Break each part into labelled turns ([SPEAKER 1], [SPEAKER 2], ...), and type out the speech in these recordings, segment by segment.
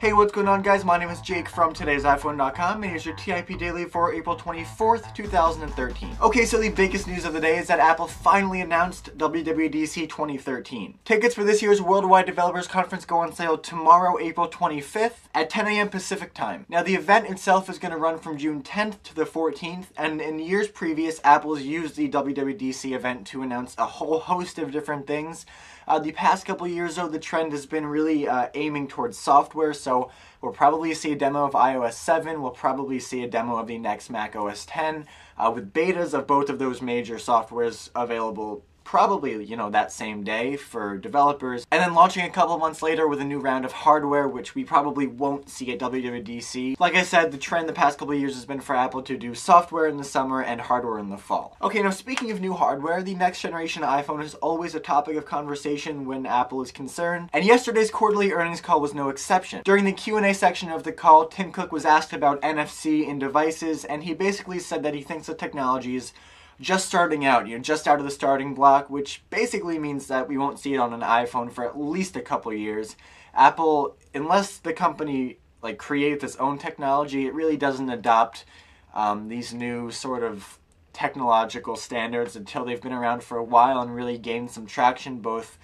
[SPEAKER 1] Hey, what's going on, guys? My name is Jake from today'siphone.com, and here's your TIP Daily for April 24th, 2013. Okay, so the biggest news of the day is that Apple finally announced WWDC 2013. Tickets for this year's Worldwide Developers Conference go on sale tomorrow, April 25th at 10 a.m. Pacific time. Now, the event itself is going to run from June 10th to the 14th, and in years previous, Apple's used the WWDC event to announce a whole host of different things. The past couple years, though, the trend has been really aiming towards software, so we'll probably see a demo of iOS 7, we'll probably see a demo of the next Mac OS 10, with betas of both of those major softwares available probably, that same day for developers, and then launching a couple months later with a new round of hardware, which we probably won't see at WWDC. Like I said, the trend the past couple of years has been for Apple to do software in the summer and hardware in the fall. Okay, now speaking of new hardware, the next generation iPhone is always a topic of conversation when Apple is concerned, and yesterday's quarterly earnings call was no exception. During the Q&A section of the call, Tim Cook was asked about NFC in devices, and he basically said that he thinks the technology is just starting out, just out of the starting block, which basically means that we won't see it on an iPhone for at least a couple of years. Apple, unless the company creates its own technology, it really doesn't adopt these new sort of technological standards until they've been around for a while and really gained some traction, both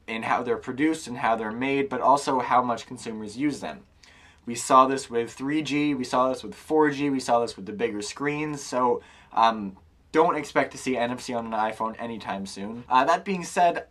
[SPEAKER 1] in how they're produced and how they're made, but also how much consumers use them. We saw this with 3G, we saw this with 4G, we saw this with the bigger screens, so don't expect to see NFC on an iPhone anytime soon. That being said,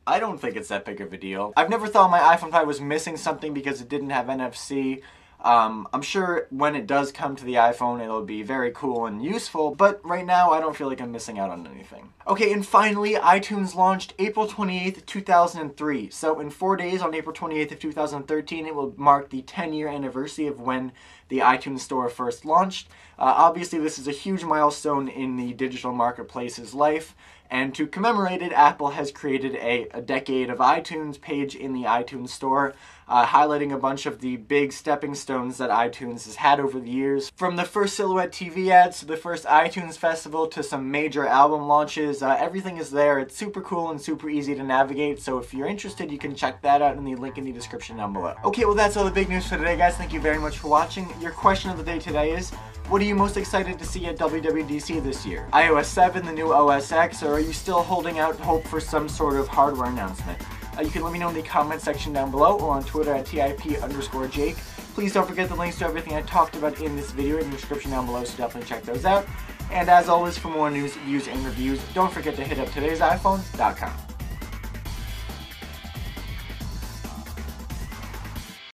[SPEAKER 1] I don't think it's that big of a deal. I've never thought my iPhone 5 was missing something because it didn't have NFC. I'm sure when it does come to the iPhone, it'll be very cool and useful, but right now I don't feel like I'm missing out on anything. Okay, and finally, iTunes launched April 28th, 2003. So in 4 days, on April 28th of 2013, it will mark the 10-year anniversary of when the iTunes Store first launched. Obviously, this is a huge milestone in the digital marketplace's life, and to commemorate it, Apple has created a Decade of iTunes page in the iTunes Store, highlighting a bunch of the big stepping stones that iTunes has had over the years. From the first Silhouette TV ads to the first iTunes Festival to some major album launches, everything is there. It's super cool and super easy to navigate, so if you're interested, you can check that out in the link in the description down below. Okay, well, that's all the big news for today, guys. Thank you very much for watching. Your question of the day today is, what are you most excited to see at WWDC this year? iOS 7, the new OS X, or are you still holding out hope for some sort of hardware announcement? You can let me know in the comment section down below or on Twitter at TIP_Jake. Please don't forget the links to everything I talked about in this video in the description down below, so definitely check those out. And as always, for more news, views, and reviews, don't forget to hit up today'siphone.com.